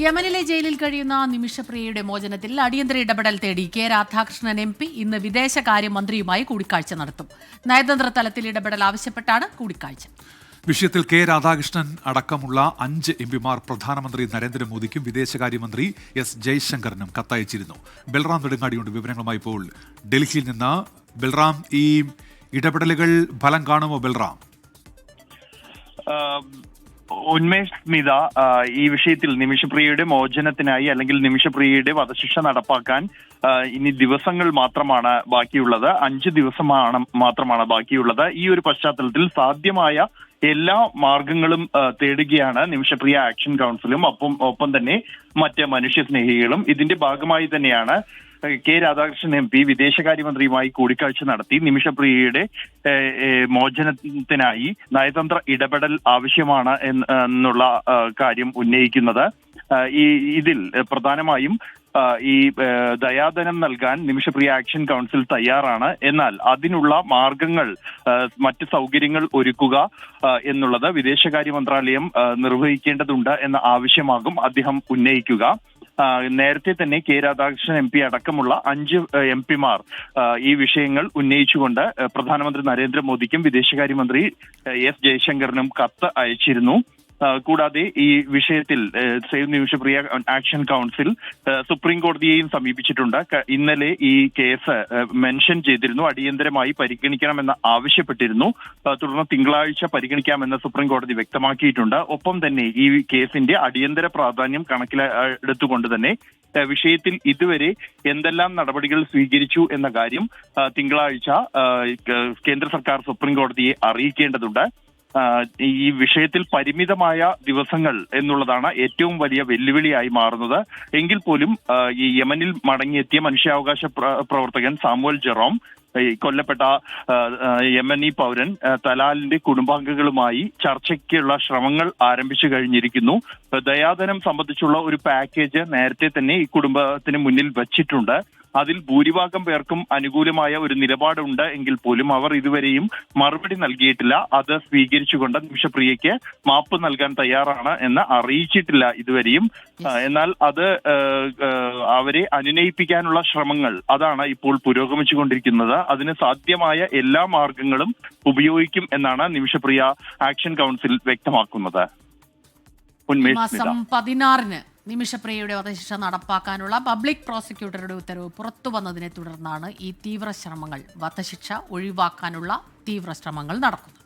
യമനിലെ ജയിലിൽ കഴിയുന്ന നിമിഷപ്രിയയുടെ മോചനത്തിൽ അടിയന്തര ഇടപെടൽ തേടി കെ രാധാകൃഷ്ണൻ MP ഇന്ന് വിദേശകാര്യമന്ത്രിയുമായി കൂടിക്കാഴ്ച നടത്തും. നയതന്ത്ര തലത്തിൽ ഇടപെടൽ ആവശ്യപ്പെട്ടാണ് കൂടിക്കാഴ്ച. വിഷയത്തിൽ കെ രാധാകൃഷ്ണൻ അടക്കമുള്ള 5 MPമാർ പ്രധാനമന്ത്രി നരേന്ദ്രമോദിക്കും വിദേശകാര്യമന്ത്രി S ജയശങ്കറിനും കത്തയച്ചിരുന്നു. ബൽറാം നെടുങ്ങാടിയുണ്ട് വിവരങ്ങളുമായി. ഇപ്പോൾ ഡൽഹിയിൽ നിന്ന് ബൽറാം, ഈ ഇടപെടലുകൾ ഫലം കാണുമോ? ബൽറാം, ഉന്മേഷ് സ്മിത, ഈ വിഷയത്തിൽ നിമിഷപ്രിയയുടെ മോചനത്തിനായി അല്ലെങ്കിൽ നിമിഷപ്രിയയുടെ വധശിക്ഷ നടപ്പാക്കാൻ ഇനി ദിവസങ്ങൾ മാത്രമാണ് ബാക്കിയുള്ളത്. 5 ദിവസം മാത്രമാണ് ബാക്കിയുള്ളത്. ഈ ഒരു പശ്ചാത്തലത്തിൽ സാധ്യമായ എല്ലാ മാർഗങ്ങളും തേടുകയാണ് നിമിഷപ്രിയ ആക്ഷൻ കൗൺസിലും ഒപ്പം തന്നെ മറ്റ് മനുഷ്യസ്നേഹികളും. ഇതിന്റെ ഭാഗമായി തന്നെയാണ് കെ രാധാകൃഷ്ണൻ MP വിദേശകാര്യമന്ത്രിയുമായി കൂടിക്കാഴ്ച നടത്തി നിമിഷപ്രിയയുടെ മോചനത്തിനായി നയതന്ത്ര ഇടപെടൽ ആവശ്യമാണ് എന്നുള്ള കാര്യം ഉന്നയിക്കുന്നത്. ഇതിൽ പ്രധാനമായും ഈ ദയാധനം നൽകാൻ നിമിഷപ്രിയ ആക്ഷൻ കൗൺസിൽ തയ്യാറാണ്. എന്നാൽ അതിനുള്ള മാർഗങ്ങൾ, മറ്റ് സൗകര്യങ്ങൾ ഒരുക്കുക എന്നുള്ളത് വിദേശകാര്യ മന്ത്രാലയം നിർവഹിക്കേണ്ടതുണ്ട് എന്ന ആവശ്യമാകും അദ്ദേഹം ഉന്നയിക്കുക. നേരത്തെ തന്നെ കെ രാധാകൃഷ്ണൻ MP അടക്കമുള്ള 5 MPമാർ ഈ വിഷയങ്ങൾ ഉന്നയിച്ചുകൊണ്ട് പ്രധാനമന്ത്രി നരേന്ദ്രമോദിക്കും വിദേശകാര്യമന്ത്രി S ജയശങ്കറിനും കത്ത് അയച്ചിരുന്നു. കൂടാതെ ഈ വിഷയത്തിൽ save Nimishapriya action council supreme കോടതിയെയും സമീപിച്ചിട്ടുണ്ട്. ഇന്നലെ ഈ കേസ് മെൻഷൻ ചെയ്തിരുന്നു, അടിയന്തരമായി പരിഗണിക്കണമെന്ന് ആവശ്യപ്പെട്ടിരുന്നു. തുടർന്ന് തിങ്കളാഴ്ച പരിഗണിക്കാമെന്ന് സുപ്രീം കോടതി വ്യക്തമാക്കിയിട്ടുണ്ട്. ഒപ്പം തന്നെ ഈ കേസിന്റെ അടിയന്തര പ്രാധാന്യം കണക്കിലെടുത്തുകൊണ്ട് തന്നെ വിഷയത്തിൽ ഇതുവരെ എന്തെല്ലാം നടപടികൾ സ്വീകരിച്ചു എന്ന കാര്യം തിങ്കളാഴ്ച കേന്ദ്ര സർക്കാർ സുപ്രീം കോടതിയെ അറിയിക്കേണ്ടതുണ്ട്. ഈ വിഷയത്തിൽ പരിമിതമായ ദിവസങ്ങൾ എന്നുള്ളതാണ് ഏറ്റവും വലിയ വെല്ലുവിളിയായി മാറുന്നത്. എങ്കിൽ പോലും ഈ യമനിൽ മടങ്ങിയെത്തിയ മനുഷ്യാവകാശ പ്രവർത്തകൻ സാമുവൽ ജെറോം, കൊല്ലപ്പെട്ട യമനി പൗരൻ തലാലിന്റെ കുടുംബാംഗങ്ങളുമായി ചർച്ചയ്ക്കുള്ള ശ്രമങ്ങൾ ആരംഭിച്ചു കഴിഞ്ഞിരിക്കുന്നു. ദയാധനം സംബന്ധിച്ചുള്ള ഒരു പാക്കേജ് നേരത്തെ തന്നെ ഈ കുടുംബത്തിന് മുന്നിൽ വച്ചിട്ടുണ്ട്. അതിൽ ഭൂരിഭാഗം പേർക്കും അനുകൂലമായ ഒരു നിലപാടുണ്ട് എങ്കിൽ പോലും അവർ ഇതുവരെയും മറുപടി നൽകിയിട്ടില്ല. അത് സ്വീകരിച്ചുകൊണ്ട് നിമിഷപ്രിയയ്ക്ക് മാപ്പ് നൽകാൻ തയ്യാറാണ് എന്ന് അറിയിച്ചിട്ടില്ല ഇതുവരെയും. എന്നാൽ അത് അവരെ അനുനയിപ്പിക്കാനുള്ള ശ്രമങ്ങൾ അതാണ് ഇപ്പോൾ പുരോഗമിച്ചുകൊണ്ടിരിക്കുന്നത്. അതിന് സാധ്യമായ എല്ലാ മാർഗങ്ങളും ഉപയോഗിക്കും എന്നാണ് നിമിഷപ്രിയ ആക്ഷൻ കൗൺസിൽ വ്യക്തമാക്കുന്നത്. മാസം 16-ന് നിമിഷപ്രിയയുടെ വധശിക്ഷ നടപ്പാക്കാനുള്ള പബ്ലിക് പ്രോസിക്യൂട്ടറുടെ ഉത്തരവ് പുറത്തു വന്നതിനെ തുടർന്നാണ് ഈ വധശിക്ഷ ഒഴിവാക്കാനുള്ള തീവ്ര ശ്രമങ്ങൾ നടക്കുന്നത്.